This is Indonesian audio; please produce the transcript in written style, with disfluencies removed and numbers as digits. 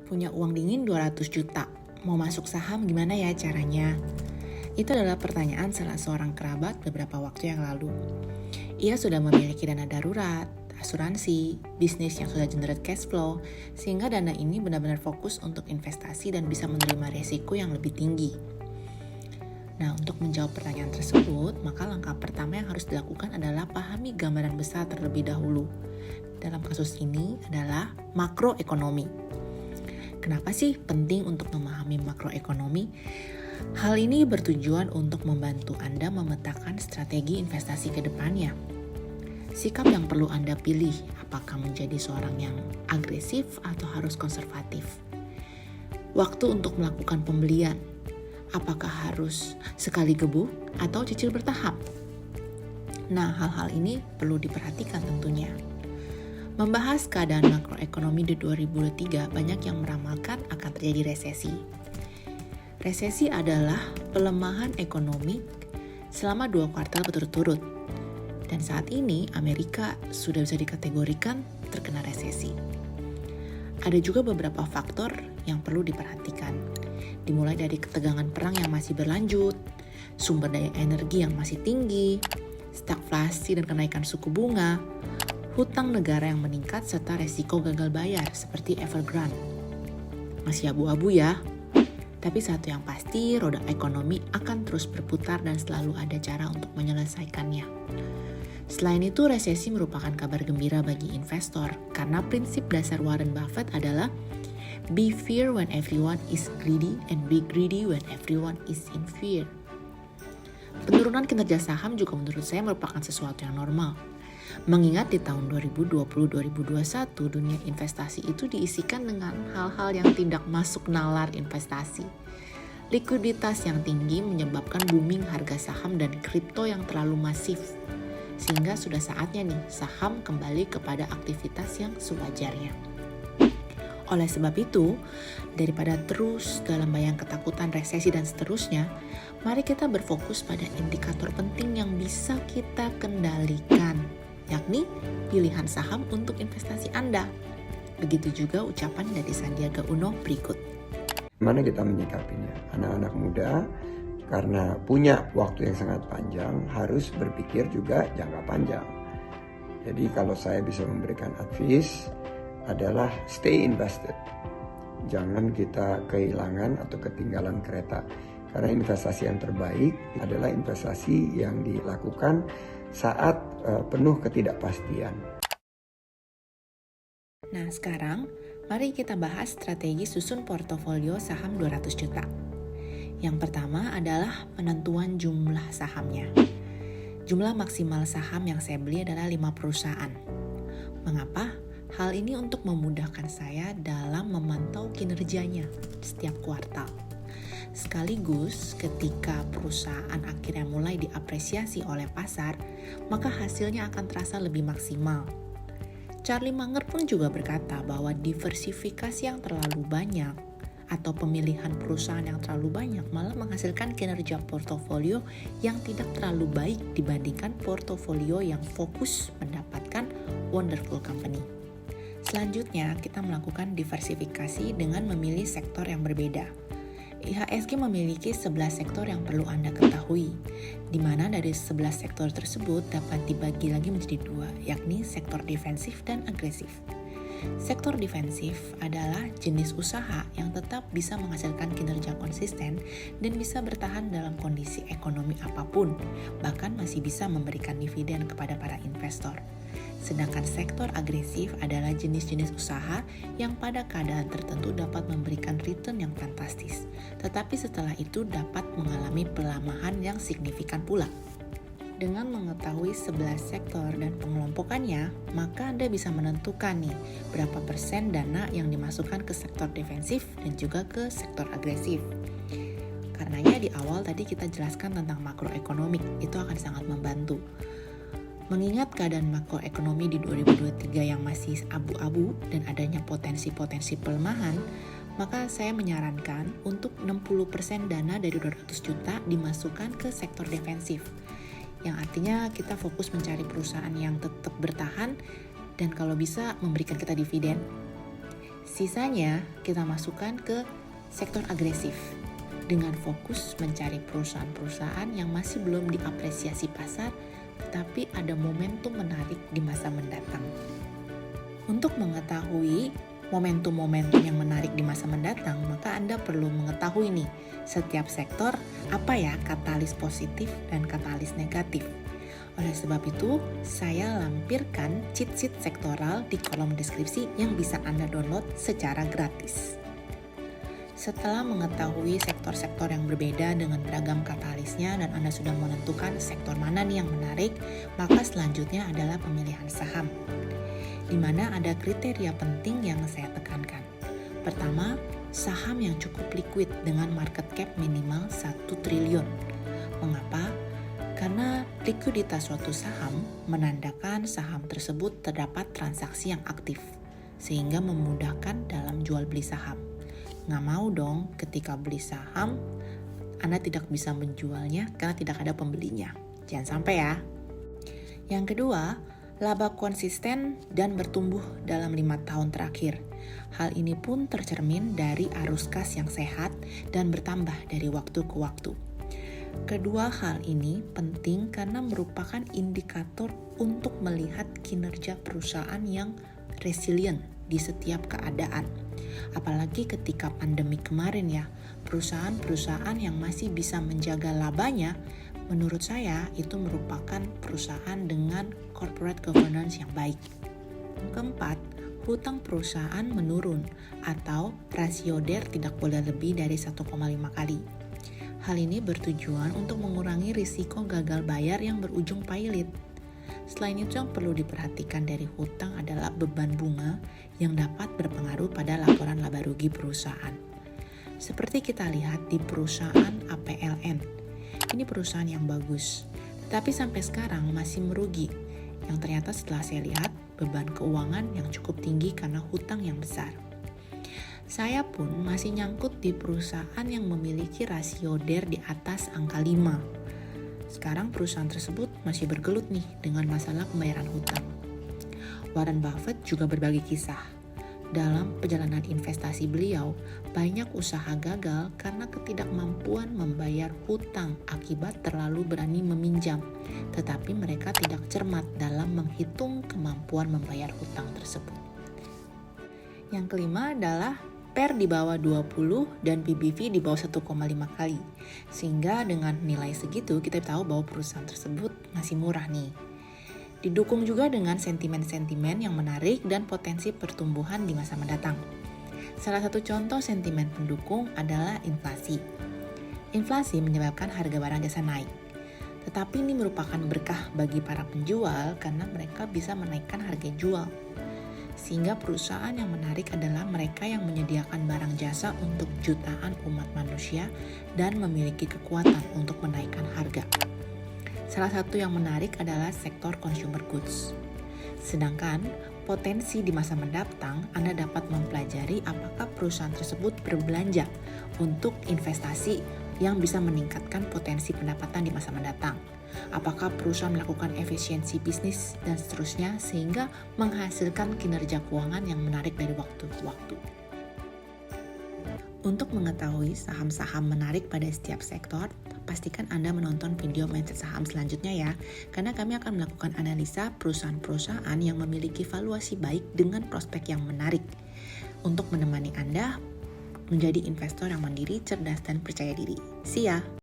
Punya uang dingin 200 juta, mau masuk saham gimana ya caranya? Itu adalah pertanyaan salah seorang kerabat beberapa waktu yang lalu. Ia sudah memiliki dana darurat, asuransi, bisnis yang sudah generate cash flow, sehingga dana ini benar-benar fokus untuk investasi dan bisa menerima resiko yang lebih tinggi. Nah, untuk menjawab pertanyaan tersebut, maka langkah pertama yang harus dilakukan adalah pahami gambaran besar terlebih dahulu. Dalam kasus ini adalah makroekonomi. Kenapa sih penting untuk memahami makroekonomi? Hal ini bertujuan untuk membantu Anda memetakan strategi investasi ke depannya. Sikap yang perlu Anda pilih, apakah menjadi seorang yang agresif atau harus konservatif? Waktu untuk melakukan pembelian, apakah harus sekali gebuk atau cicil bertahap? Nah, hal-hal ini perlu diperhatikan tentunya. Membahas keadaan makroekonomi di 2023, banyak yang meramalkan akan terjadi resesi. Resesi adalah pelemahan ekonomi selama 2 kuartal berturut-turut. Dan saat ini Amerika sudah bisa dikategorikan terkena resesi. Ada juga beberapa faktor yang perlu diperhatikan. Dimulai dari ketegangan perang yang masih berlanjut, sumber daya energi yang masih tinggi, stagflasi dan kenaikan suku bunga, hutang negara yang meningkat, serta resiko gagal bayar seperti Evergrande. Masih abu-abu ya, tapi satu yang pasti, roda ekonomi akan terus berputar dan selalu ada cara untuk menyelesaikannya. Selain itu, resesi merupakan kabar gembira bagi investor karena prinsip dasar Warren Buffett adalah be fear when everyone is greedy and be greedy when everyone is in fear. Penurunan kinerja saham juga menurut saya merupakan sesuatu yang normal. Mengingat di tahun 2020-2021 dunia investasi itu diisikan dengan hal-hal yang tidak masuk nalar investasi. Likuiditas yang tinggi menyebabkan booming harga saham dan kripto yang terlalu masif. Sehingga sudah saatnya nih saham kembali kepada aktivitas yang sewajarnya. Oleh sebab itu, daripada terus dalam bayang ketakutan resesi dan seterusnya, mari kita berfokus pada indikator penting yang bisa kita kendalikan, yakni pilihan saham untuk investasi Anda. Begitu juga ucapan dari Sandiaga Uno berikut. Mana kita menyikapinya? Anak-anak muda karena punya waktu yang sangat panjang harus berpikir juga jangka panjang. Jadi kalau saya bisa memberikan advice adalah stay invested. Jangan kita kehilangan atau ketinggalan kereta. Karena investasi yang terbaik adalah investasi yang dilakukan saat penuh ketidakpastian. Nah, sekarang mari kita bahas strategi susun portofolio saham 200 juta. Yang pertama adalah penentuan jumlah sahamnya. Jumlah maksimal saham yang saya beli adalah 5 perusahaan. Mengapa? Hal ini untuk memudahkan saya dalam memantau kinerjanya setiap kuartal. Sekaligus ketika perusahaan akhirnya mulai diapresiasi oleh pasar, maka hasilnya akan terasa lebih maksimal. Charlie Munger pun juga berkata bahwa diversifikasi yang terlalu banyak atau pemilihan perusahaan yang terlalu banyak malah menghasilkan kinerja portofolio yang tidak terlalu baik dibandingkan portofolio yang fokus mendapatkan wonderful company. Selanjutnya, kita melakukan diversifikasi dengan memilih sektor yang berbeda. IHSG memiliki 11 sektor yang perlu Anda ketahui, di mana dari 11 sektor tersebut dapat dibagi lagi menjadi 2, yakni sektor defensif dan agresif. Sektor defensif adalah jenis usaha yang tetap bisa menghasilkan kinerja konsisten dan bisa bertahan dalam kondisi ekonomi apapun, bahkan masih bisa memberikan dividen kepada para investor. Sedangkan sektor agresif adalah jenis-jenis usaha yang pada keadaan tertentu dapat memberikan return yang fantastis, tetapi setelah itu dapat mengalami pelemahan yang signifikan pula. Dengan mengetahui 11 sektor dan pengelompokannya, maka Anda bisa menentukan nih berapa persen dana yang dimasukkan ke sektor defensif dan juga ke sektor agresif. Karenanya di awal tadi kita jelaskan tentang makroekonomik, itu akan sangat membantu. Mengingat keadaan makroekonomi di 2023 yang masih abu-abu dan adanya potensi-potensi pelemahan, maka saya menyarankan untuk 60% dana dari 200 juta dimasukkan ke sektor defensif. Yang artinya kita fokus mencari perusahaan yang tetap bertahan dan kalau bisa memberikan kita dividen. Sisanya kita masukkan ke sektor agresif dengan fokus mencari perusahaan-perusahaan yang masih belum diapresiasi pasar tetapi ada momentum menarik di masa mendatang. Untuk mengetahui momentum-momentum yang menarik di masa mendatang, maka Anda perlu mengetahui nih, setiap sektor apa ya katalis positif dan katalis negatif. Oleh sebab itu, saya lampirkan cheat sheet sektoral di kolom deskripsi yang bisa Anda download secara gratis. Setelah mengetahui sektor-sektor yang berbeda dengan beragam katalisnya dan Anda sudah menentukan sektor mana nih yang menarik, maka selanjutnya adalah pemilihan saham, di mana ada kriteria penting yang saya tekankan. Pertama, saham yang cukup liquid dengan market cap minimal 1 triliun. Mengapa? Karena likuiditas suatu saham menandakan saham tersebut terdapat transaksi yang aktif, sehingga memudahkan dalam jual beli saham. Nggak mau dong ketika beli saham, Anda tidak bisa menjualnya karena tidak ada pembelinya. Jangan sampai ya. Yang kedua, laba konsisten dan bertumbuh dalam 5 tahun terakhir. Hal ini pun tercermin dari arus kas yang sehat dan bertambah dari waktu ke waktu. Kedua hal ini penting karena merupakan indikator untuk melihat kinerja perusahaan yang resilient di setiap keadaan. Apalagi ketika pandemi kemarin ya, perusahaan-perusahaan yang masih bisa menjaga labanya, menurut saya itu merupakan perusahaan dengan corporate governance yang baik. Keempat, hutang perusahaan menurun atau rasio DER tidak boleh lebih dari 1,5 kali. Hal ini bertujuan untuk mengurangi risiko gagal bayar yang berujung pailit. Selain itu yang perlu diperhatikan dari hutang adalah beban bunga yang dapat berpengaruh pada laporan laba rugi perusahaan. Seperti kita lihat di perusahaan APLN. Ini perusahaan yang bagus, tetapi sampai sekarang masih merugi. Yang ternyata setelah saya lihat beban keuangan yang cukup tinggi karena hutang yang besar. Saya pun masih nyangkut di perusahaan yang memiliki rasio DER di atas angka 5. Sekarang perusahaan tersebut masih bergelut nih dengan masalah pembayaran hutang. Warren Buffett juga berbagi kisah. Dalam perjalanan investasi beliau, banyak usaha gagal karena ketidakmampuan membayar hutang akibat terlalu berani meminjam, tetapi mereka tidak cermat dalam menghitung kemampuan membayar hutang tersebut. Yang kelima adalah PER di bawah 20 dan PBV di bawah 1,5 kali. Sehingga dengan nilai segitu kita tahu bahwa perusahaan tersebut masih murah nih. Didukung juga dengan sentimen-sentimen yang menarik dan potensi pertumbuhan di masa mendatang. Salah satu contoh sentimen pendukung adalah inflasi. Inflasi menyebabkan harga barang jasa naik. Tetapi ini merupakan berkah bagi para penjual karena mereka bisa menaikkan harga jual. Sehingga perusahaan yang menarik adalah mereka yang menyediakan barang jasa untuk jutaan umat manusia dan memiliki kekuatan untuk menaikkan harga. Salah satu yang menarik adalah sektor consumer goods. Sedangkan potensi di masa mendatang, Anda dapat mempelajari apakah perusahaan tersebut berbelanja untuk investasi yang bisa meningkatkan potensi pendapatan di masa mendatang. Apakah perusahaan melakukan efisiensi bisnis dan seterusnya sehingga menghasilkan kinerja keuangan yang menarik dari waktu ke waktu. Untuk mengetahui saham-saham menarik pada setiap sektor, pastikan Anda menonton video mindset saham selanjutnya ya, karena kami akan melakukan analisa perusahaan-perusahaan yang memiliki valuasi baik dengan prospek yang menarik untuk menemani Anda menjadi investor yang mandiri, cerdas, dan percaya diri. See ya!